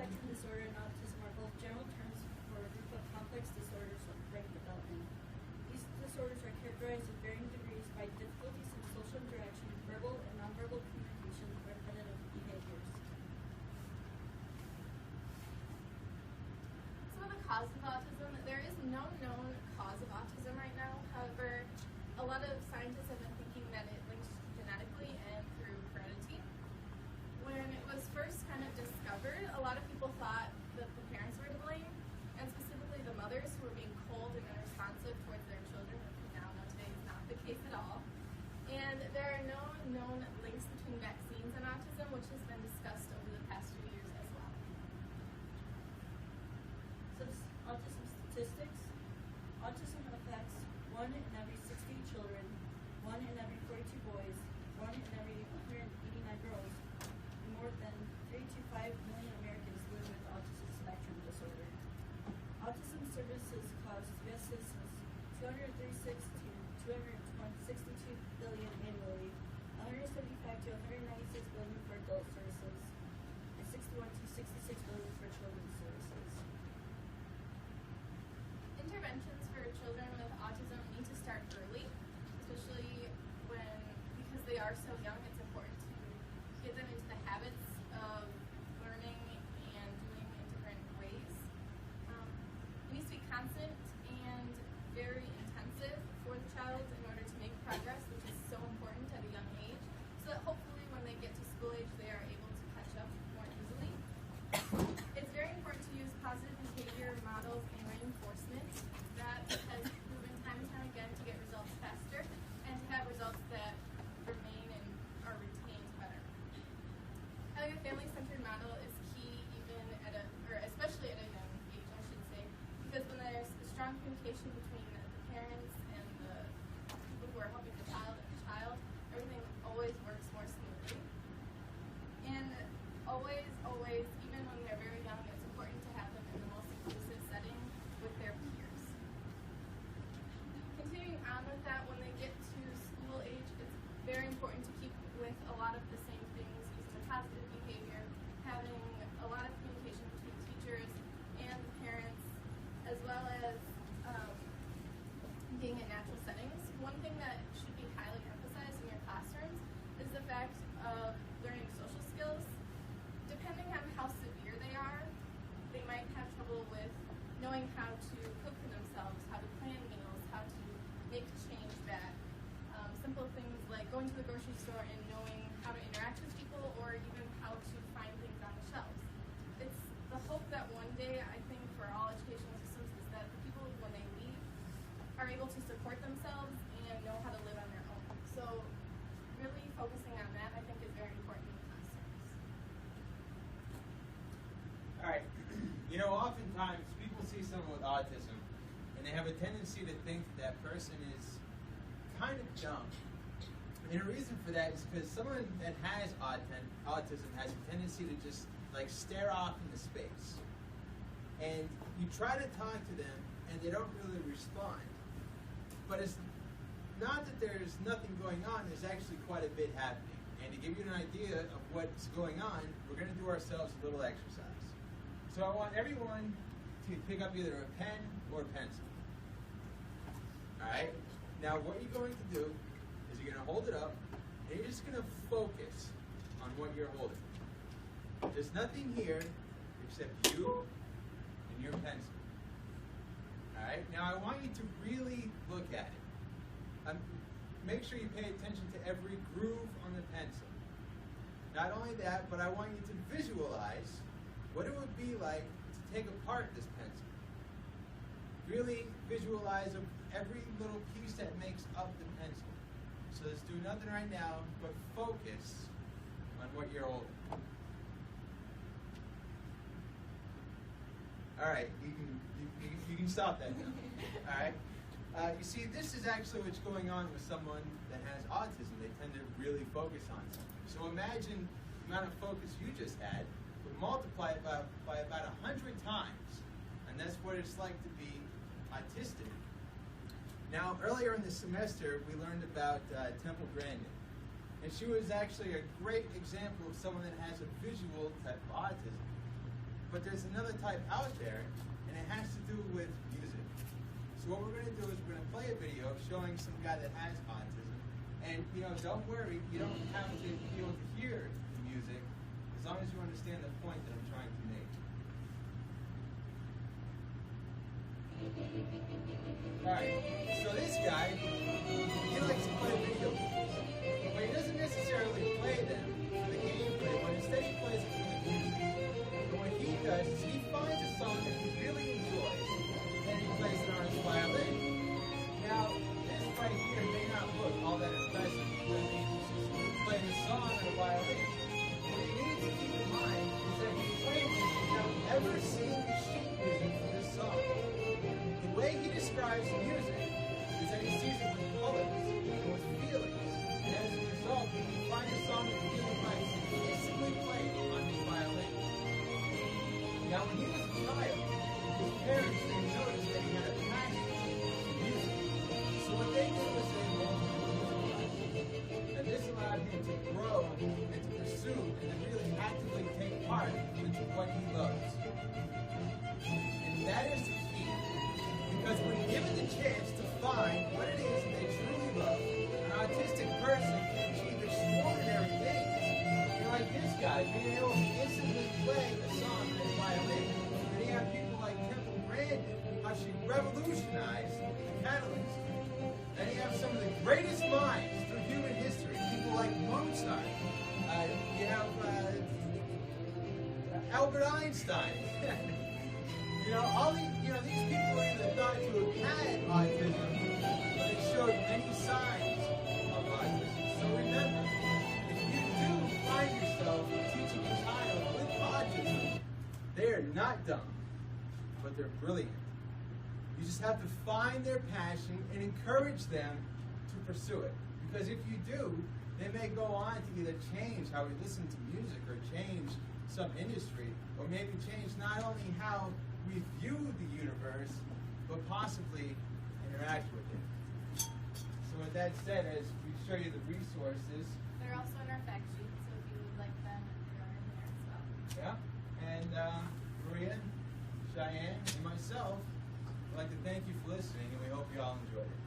spectrum disorder and autism are both general terms for a group of complex disorders of brain development. These disorders are characterized in varying degrees by difficulties in social interaction, verbal and nonverbal communication, or repetitive behaviors. Some of the causes of autism. There is no known cause of autism right now. However, a lot of scientists have been thinking that it links genetically and through heredity. When it was first kind of discovered, a lot of people thought that the parents were to blame, and specifically the mothers who were being cold and unresponsive towards their children, which we now know today is not the case at all. And there are no known links between vaccines and autism, which has been discussed over the past few years as well. Some autism statistics. Autism affects 1 in every 60 children, 1 in every 42 boys, 1 in every 189 girls, and more than 3 to 5 million Americans live with autism spectrum disorder. Autism services cost U.S. citizens $236 to $262 billion annually, $175 to $196 billion for adult services, and $61 to $66 billion for children's services. Interventions for children with autism need to start early, especially because they are so young. It's important to get them into the habits of learning and doing in different ways. It needs to be constant and very intensive for the child in order to make progress, which is so important at a young age, so that hopefully when they get to school age they are able to catch up more easily. It's very important to use positive behavior models and reinforcement. That has proven time and time again to get results faster and to have results that remain and are retained better. Having a family-centered model is key especially at a young age, I should say, because when there's a strong communication between the parents and the people who are helping the child, everything always works more smoothly. And always, even when they're very young, it's important to have them in the most inclusive setting with their peers. Continuing on with that, when they get to school age, it's very important to keep with a lot of the same things, using the positive behavior, having a lot of communication between teachers and the parents, as well as being in natural settings. One thing that should be highly emphasized in your classrooms is the fact of learning social skills. Depending on how severe they are, they might have trouble with knowing how to cook for themselves, how to plan meals, how to make change back. Simple things like going to the grocery store and knowing how to interact with people, or even how to find things on the shelves. It's the hope that one day, I think, for all educational systems is that the people, when they leave, are able to support themselves and know how to live on their own. So really focusing on that, I think, is very important in classrooms. All right. You know, oftentimes people see someone with autism and they have a tendency to think that person is kind of dumb. And the reason for that is because someone that has autism has a tendency to just like stare off into space. And you try to talk to them and they don't really respond. But it's not that there's nothing going on, there's actually quite a bit happening. And to give you an idea of what's going on, we're going to do ourselves a little exercise. So I want everyone to pick up either a pen or a pencil. Alright? Now what you're going to do is you're going to hold it up and you're just going to focus on what you're holding. There's nothing here except you and your pencil. Alright? Now I want you to really look at it. Make sure you pay attention to every groove on the pencil. Not only that, but I want you to visualize what it would be like to take apart this pencil. Really visualize every little piece that makes up the pencil. So let's do nothing right now but focus on what you're holding. All right, you can stop that now. All right. You see, this is actually what's going on with someone that has autism. They tend to really focus on something. So imagine the amount of focus you just had, but multiply it by about 100 times, and that's what it's like to be autistic. Now, earlier in the semester, we learned about Temple Grandin, and she was actually a great example of someone that has a visual type of autism. but there's another type out there, and it has to do with music. So what we're going to do is we're going to play a video showing some guy that has autism. And, don't worry, you don't have to be able to hear the music as long as you understand the point that I'm trying to make. Alright, so this guy, he likes to play video games. But he doesn't necessarily play them for the gameplay, but instead he plays it for the music. And what he does is he finds a song that he really enjoys, and he plays it on his violin. Now, this right here may not look all that impressive because he's playing a song on a violin. What you need to keep in mind is that he's playing this without ever seeing the sheet music for this song. The way he describes music is that he sees it with colors and with feelings. And as a result, when he finds a song that he really likes, he instantly plays it on his violin. Now, when he was a child, his parents, they noticed that he had a passion for music. So what they did was they enrolled him in music classes. And this allowed him to grow and to pursue and to really actively take part into what he loves. And that is the key. Because when given the chance to find what it is that they truly love, an autistic person can achieve extraordinary things. Like this guy, being able to instantly play a song on his violin. And you have people like Temple Grandin, how she revolutionized the catalyst. And you have some of the greatest minds through human history, people like Mozart. You have Albert Einstein. All these, these people are either thought to have had autism, but they showed many signs of autism. So remember, if you do find yourself teaching a child with autism, they are not dumb, but they're brilliant. You just have to find their passion and encourage them to pursue it. Because if you do, they may go on to either change how we listen to music or change some industry, or maybe change not only how we view the universe, but possibly interact with it. So with that said, as we show you the resources. They're also in our fact sheet, so if you would like them, they're in there as well. Yeah, and Maria, Cheyenne, and myself would like to thank you for listening, and we hope you all enjoyed it.